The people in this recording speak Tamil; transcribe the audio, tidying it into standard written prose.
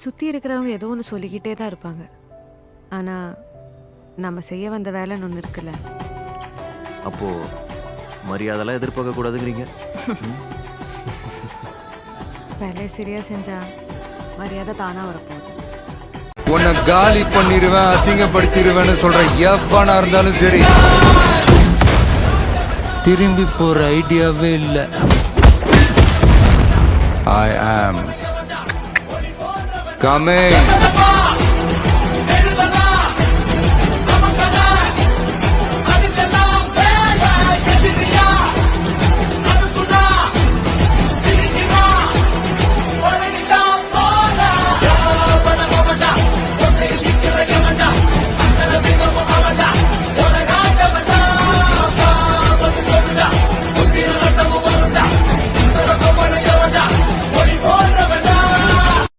சுற்றி இருக்கிறவங்க ஏதோ ஒன்று சொல்லிக்கிட்டே தான் இருப்பாங்க. ஆனால் நம்ம செய்ய வந்த வேலைன்னு ஒன்று இருக்குல்ல. அப்போ மரியாதைலாம் எதிர்பார்க்க கூடாதுங்கிறீங்க. வேலையை சரியாக செஞ்சா மரியாதை தானாக வரப்போகுது. உன்னை காலி பண்ணிடுவேன், அசிங்கப்படுத்திடுவேன்னு சொல்ற எவனா இருந்தாலும் சரி, திரும்பி போற ஐடியாவே இல்லை. I am coming.